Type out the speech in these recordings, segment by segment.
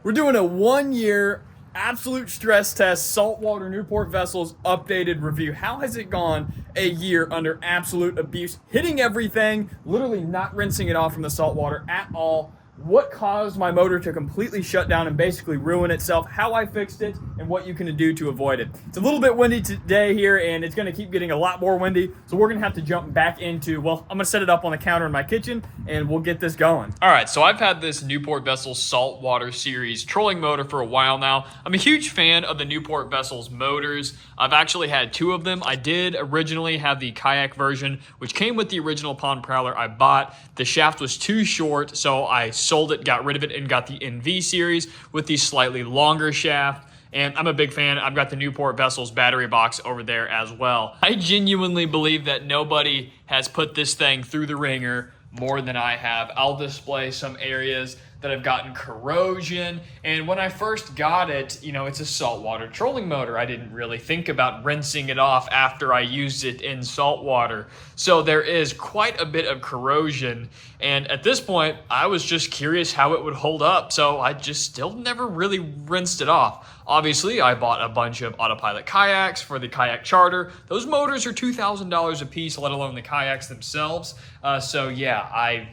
We're doing a 1 year absolute stress test saltwater Newport vessels updated review. How has it gone a year under absolute abuse? Hitting everything, literally not rinsing it off from the saltwater at all. What caused my motor to completely shut down and basically ruin itself, how I fixed it, and what you can do to avoid it. It's a little bit windy today here, and it's going to keep getting a lot more windy, so we're going to have to jump back into, well, I'm going to set it up on the counter in my kitchen, and we'll get this going. All right, so I've had this Newport Vessels Saltwater Series trolling motor for a while now. I'm a huge fan of the Newport Vessels motors. I've actually had two of them. I did originally have the kayak version, which came with the original pond prowler I bought. The shaft was too short, so I sold it, got rid of it, and got the NV series with the slightly longer shaft. And I'm a big fan. I've got the Newport Vessels battery box over there as well. I genuinely believe that nobody has put this thing through the ringer more than I have. I'll display some areas that have gotten corrosion. And when I first got it, you know, it's a saltwater trolling motor. I didn't really think about rinsing it off after I used it in saltwater. So there is quite a bit of corrosion. And at this point, I was just curious how it would hold up. So I just still never really rinsed it off. Obviously, I bought a bunch of autopilot kayaks for the kayak charter. Those motors are $2,000 a piece, let alone the kayaks themselves. So yeah, I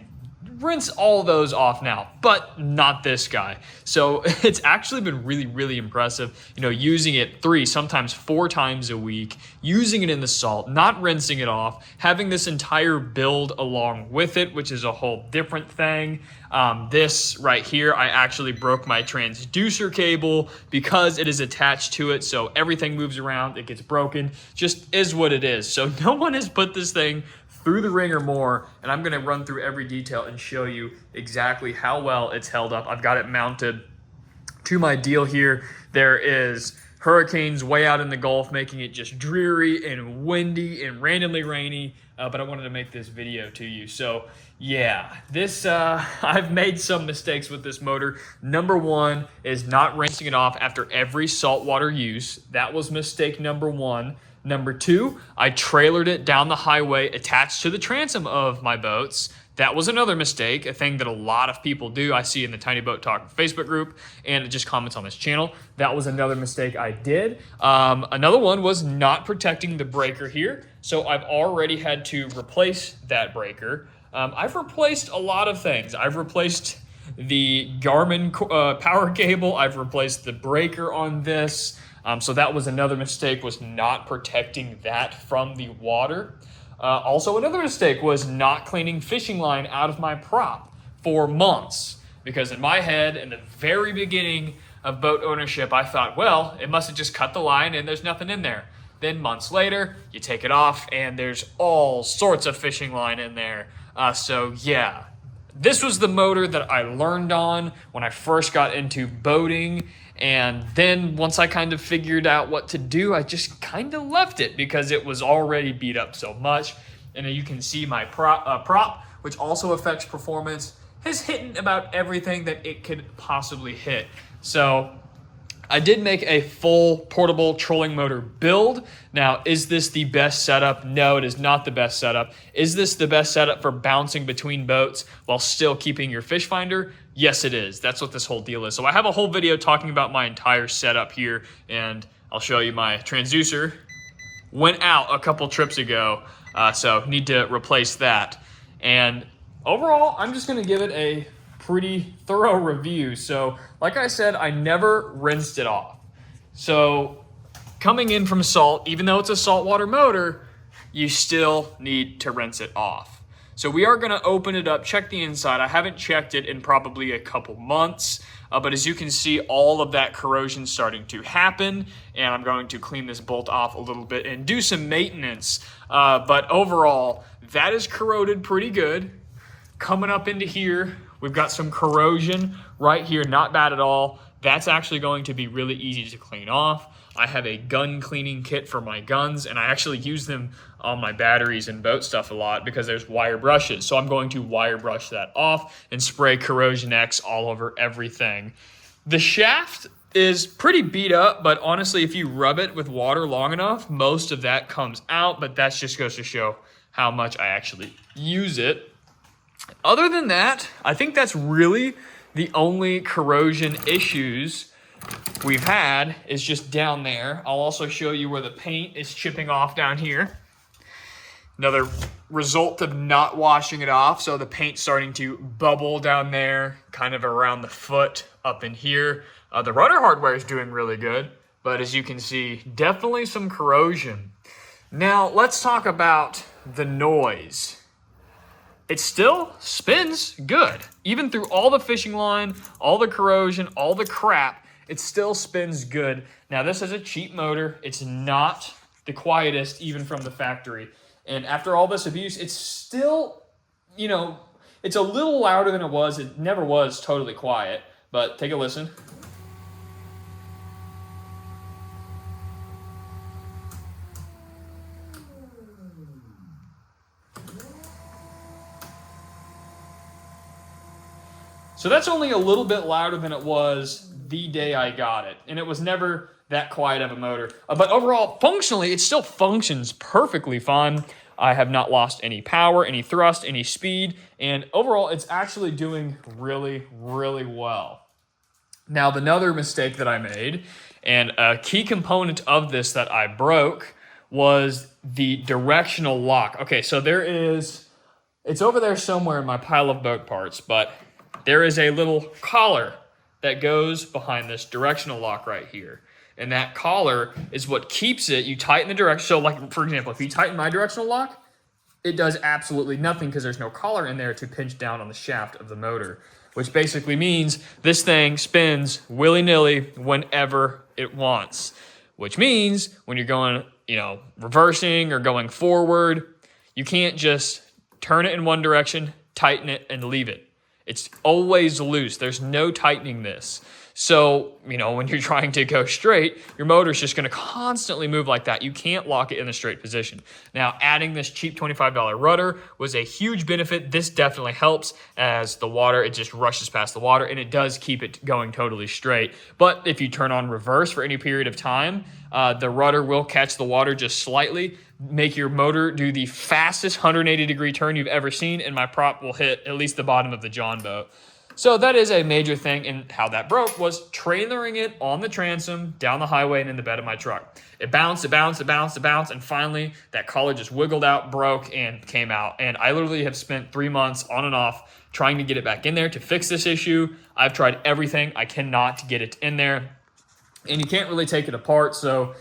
rinse all those off now, but not this guy. So it's actually been really, really impressive, you know, using it 3, sometimes 4 times a week, using it in the salt, not rinsing it off, having this entire build along with it, which is a whole different thing. This right here, I actually broke my transducer cable because it is attached to it. So everything moves around, it gets broken, just is what it is. So no one has put this thing through the ringer more, and I'm gonna run through every detail and show you exactly how well it's held up. I've got it mounted to my deal here. There is hurricanes way out in the Gulf, making it just dreary and windy and randomly rainy, but I wanted to make this video to you. So yeah, this I've made some mistakes with this motor. Number 1 is not rinsing it off after every saltwater use. That was mistake number 1. Number 2, I trailered it down the highway attached to the transom of my boats. That was another mistake, a thing that a lot of people do. I see in the Tiny Boat Talk Facebook group, and it just comments on this channel. That was another mistake I did. Another one was not protecting the breaker here. So I've already had to replace that breaker. I've replaced a lot of things. I've replaced the Garmin power cable. I've replaced the breaker on this. So that was another mistake, was not protecting that from the water. Also, another mistake was not cleaning fishing line out of my prop for months. Because in my head, in the very beginning of boat ownership, I thought, well, it must have just cut the line and there's nothing in there. Then months later, you take it off and there's all sorts of fishing line in there. So yeah, this was the motor that I learned on when I first got into boating. And then once I kind of figured out what to do, I just kind of left it because it was already beat up so much. And you can see my prop, which also affects performance, has hit about everything that it could possibly hit. So I did make a full portable trolling motor build. Now, is this the best setup? No, it is not the best setup. Is this the best setup for bouncing between boats while still keeping your fish finder? Yes, it is. That's what this whole deal is. So I have a whole video talking about my entire setup here, and I'll show you my transducer. Went out a couple trips ago, so need to replace that. And overall, I'm just gonna give it a pretty thorough review. So like I said, I never rinsed it off. So coming in from salt, even though it's a saltwater motor, you still need to rinse it off. So we are gonna open it up, check the inside. I haven't checked it in probably a couple months, but as you can see, all of that corrosion starting to happen, and I'm going to clean this bolt off a little bit and do some maintenance. But overall, that is corroded pretty good. Coming up into here, we've got some corrosion right here, not bad at all. That's actually going to be really easy to clean off. I have a gun cleaning kit for my guns, and I actually use them on my batteries and boat stuff a lot because there's wire brushes. So I'm going to wire brush that off and spray Corrosion X all over everything. The shaft is pretty beat up, but honestly, if you rub it with water long enough, most of that comes out, but that just goes to show how much I actually use it. Other than that, I think that's really The only corrosion issues we've had is just down there. I'll also show you where the paint is chipping off down here. Another result of not washing it off. So the paint's starting to bubble down there, kind of around the foot up in here. The rudder hardware is doing really good, but as you can see, definitely some corrosion. Now let's talk about the noise. It still spins good. Even through all the fishing line, all the corrosion, all the crap, it still spins good. Now this is a cheap motor. It's not the quietest even from the factory. And after all this abuse, it's still, you know, it's a little louder than it was. It never was totally quiet, but take a listen. So that's only a little bit louder than it was the day I got it. And it was never that quiet of a motor. But overall, functionally, it still functions perfectly fine. I have not lost any power, any thrust, any speed. And overall, it's actually doing really, really well. Now, another mistake that I made, and a key component of this that I broke, was the directional lock. Okay, so it's over there somewhere in my pile of boat parts, but there is a little collar that goes behind this directional lock right here. And that collar is what keeps it. You tighten the direction. So like, for example, if you tighten my directional lock, it does absolutely nothing because there's no collar in there to pinch down on the shaft of the motor, which basically means this thing spins willy-nilly whenever it wants, which means when you're going, reversing or going forward, you can't just turn it in one direction, tighten it, and leave it. It's always loose. There's no tightening this. So, when you're trying to go straight, your motor's just going to constantly move like that. You can't lock it in the straight position. Now, adding this cheap $25 rudder was a huge benefit. This definitely helps as the water, it just rushes past the water, and it does keep it going totally straight. But if you turn on reverse for any period of time, the rudder will catch the water just slightly, make your motor do the fastest 180-degree turn you've ever seen, and my prop will hit at least the bottom of the John boat. So that is a major thing, and how that broke was trailering it on the transom, down the highway, and in the bed of my truck. It bounced, and finally that collar just wiggled out, broke, and came out. And I literally have spent 3 months on and off trying to get it back in there to fix this issue. I've tried everything. I cannot get it in there, and you can't really take it apart, so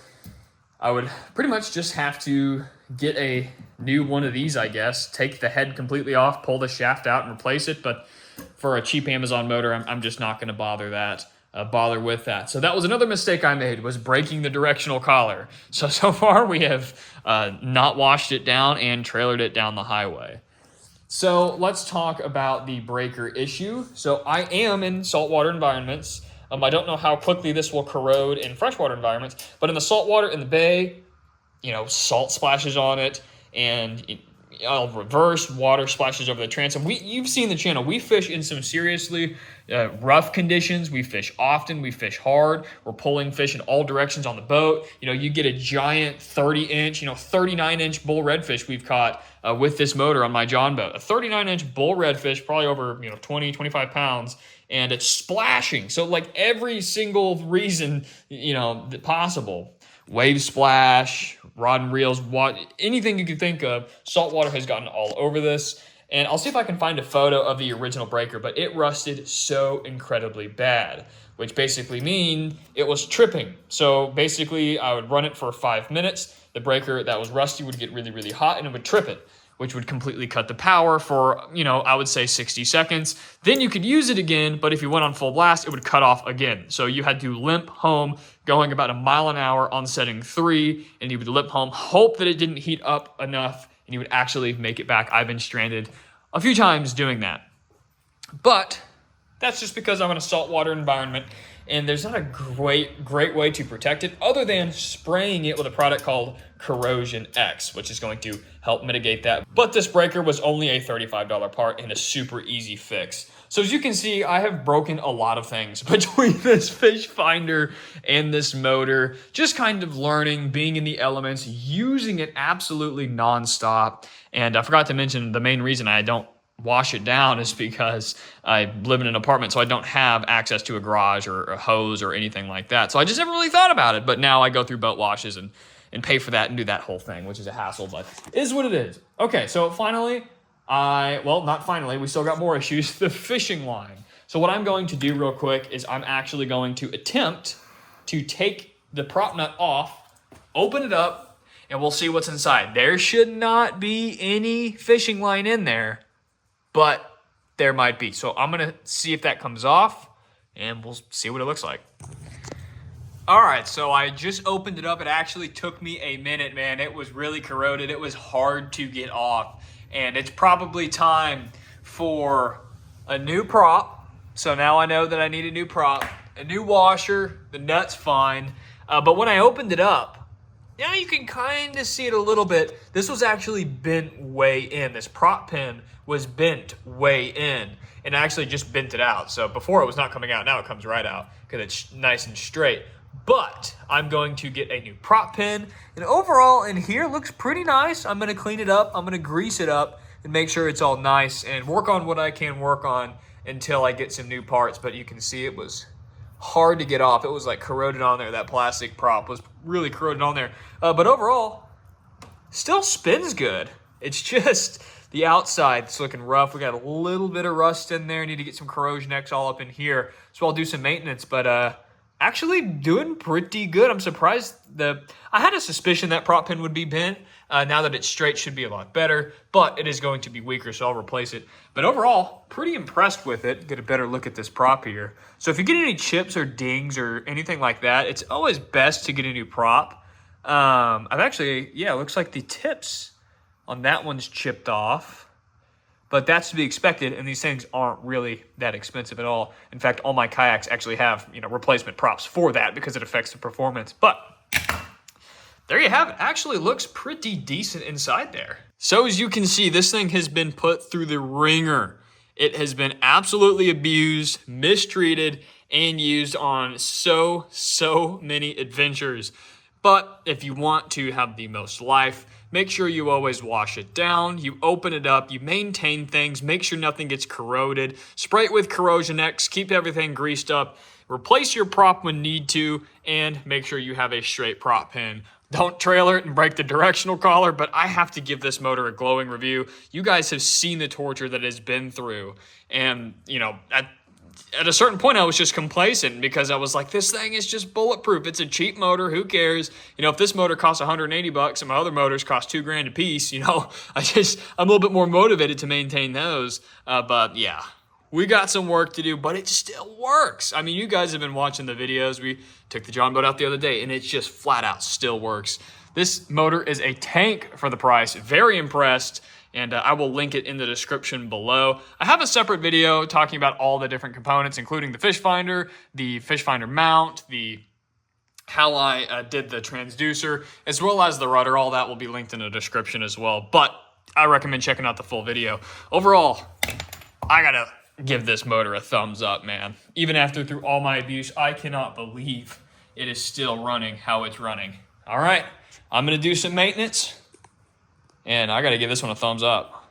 I would pretty much just have to get a new one of these, I guess. Take the head completely off, pull the shaft out, and replace it, but for a cheap Amazon motor, I'm just not going to bother with that. So that was another mistake I made, was breaking the directional collar. So far we have not washed it down and trailered it down the highway. So let's talk about the breaker issue. So I am in saltwater environments. I don't know how quickly this will corrode in freshwater environments, but in the saltwater in the bay, salt splashes on it, and I'll reverse, water splashes over the transom. You've seen the channel. We fish in some seriously rough conditions. We fish often. We fish hard. We're pulling fish in all directions on the boat. You get a giant 30-inch, 39-inch bull redfish we've caught with this motor on my John boat. A 39-inch bull redfish, probably over 20, 25 pounds, and it's splashing. So like every single reason possible. Wave splash, rod and reels, anything you can think of, saltwater has gotten all over this. And I'll see if I can find a photo of the original breaker, but it rusted so incredibly bad, which basically mean it was tripping. So basically I would run it for 5 minutes. The breaker that was rusty would get really, really hot, and it would trip it, which would completely cut the power for, I would say 60 seconds. Then you could use it again, but if you went on full blast, it would cut off again. So you had to limp home, going about 1 mile an hour on setting 3, and you would limp home, hope that it didn't heat up enough, and you would actually make it back. I've been stranded a few times doing that. But that's just because I'm in a saltwater environment, and there's not a great way to protect it other than spraying it with a product called Corrosion X, which is going to help mitigate that. But this breaker was only a $35 part and a super easy fix. So as you can see, I have broken a lot of things between this fish finder and this motor, just kind of learning, being in the elements, using it absolutely nonstop. And I forgot to mention the main reason I don't wash it down is because I live in an apartment, so I don't have access to a garage or a hose or anything like that. So I just never really thought about it. But now I go through boat washes and pay for that and do that whole thing, which is a hassle, but is what it is. Okay, so finally, not finally, we still got more issues, the fishing line. So what I'm going to do real quick is I'm actually going to attempt to take the prop nut off, open it up, and we'll see what's inside. There should not be any fishing line in there, but there might be. So I'm gonna see if that comes off, and we'll see what it looks like. All right, so I just opened it up. It actually took me a minute, man. It was really corroded. It was hard to get off, and it's probably time for a new prop. So now I know that I need a new prop, a new washer. The nut's fine, but when I opened it up, yeah, you can kind of see it a little bit. This was actually bent way in. This prop pin was bent way in, and I actually just bent it out. So before it was not coming out, now it comes right out because it's nice and straight. But I'm going to get a new prop pin, and overall in here looks pretty nice. I'm gonna clean it up, I'm gonna grease it up and make sure it's all nice and work on what I can work on until I get some new parts. But you can see it was hard to get off. It was like corroded on there. That plastic prop was really corroded on there. But overall, still spins good. It's just the outside that's looking rough. We got a little bit of rust in there. Need to get some corrosion X all up in here. So I'll do some maintenance, but actually doing pretty good. I'm surprised. I had a suspicion that prop pin would be bent. Now that it's straight, should be a lot better, but it is going to be weaker, so I'll replace it. But overall, pretty impressed with it. Get a better look at this prop here. So if you get any chips or dings or anything like that, it's always best to get a new prop. It looks like the tips on that one's chipped off. But that's to be expected, and these things aren't really that expensive at all. In fact, all my kayaks actually have, replacement props for that because it affects the performance. But there you have it. Actually looks pretty decent inside there. So as you can see, this thing has been put through the ringer. It has been absolutely abused, mistreated, and used on so many adventures. But if you want to have the most life, make sure you always wash it down, you open it up, you maintain things, make sure nothing gets corroded, spray it with Corrosion X, keep everything greased up, replace your prop when need to, and make sure you have a straight prop pin. Don't trailer it and break the directional collar, but I have to give this motor a glowing review. You guys have seen the torture that it's been through, and at a certain point, I was just complacent because I was like, this thing is just bulletproof. It's a cheap motor. Who cares? If this motor costs $180 and my other motors cost $2,000 a piece, I'm a little bit more motivated to maintain those. But yeah, we got some work to do, but it still works. I mean, you guys have been watching the videos. We took the John boat out the other day, and it's just flat out still works. This motor is a tank for the price. Very impressed. And I will link it in the description below. I have a separate video talking about all the different components, including the fish finder mount, how I did the transducer, as well as the rudder. All that will be linked in the description as well. But I recommend checking out the full video. Overall, I gotta give this motor a thumbs up, man. Even through all my abuse, I cannot believe it is still running how it's running. All right, I'm gonna do some maintenance. And I got to give this one a thumbs up.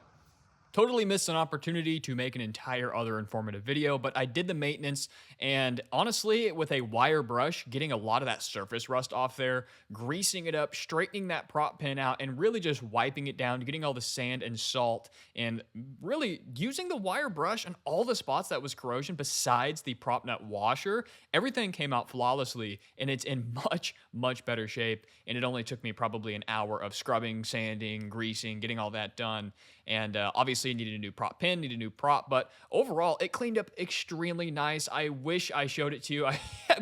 Totally missed an opportunity to make an entire other informative video, but I did the maintenance, and honestly, with a wire brush, getting a lot of that surface rust off there, greasing it up, straightening that prop pin out, and really just wiping it down, getting all the sand and salt, and really using the wire brush on all the spots that was corrosion besides the prop nut washer, everything came out flawlessly, and it's in much better shape, and it only took me probably an hour of scrubbing, sanding, greasing, getting all that done. And obviously I needed a new prop pin, needed a new prop, but overall it cleaned up extremely nice. I wish I showed it to you. I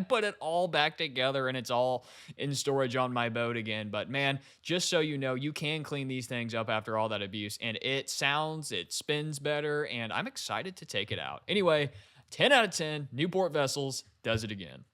put it all back together and it's all in storage on my boat again. But man, just so you know, you can clean these things up after all that abuse, and it spins better, and I'm excited to take it out. Anyway, 10 out of 10, Newport Vessels does it again.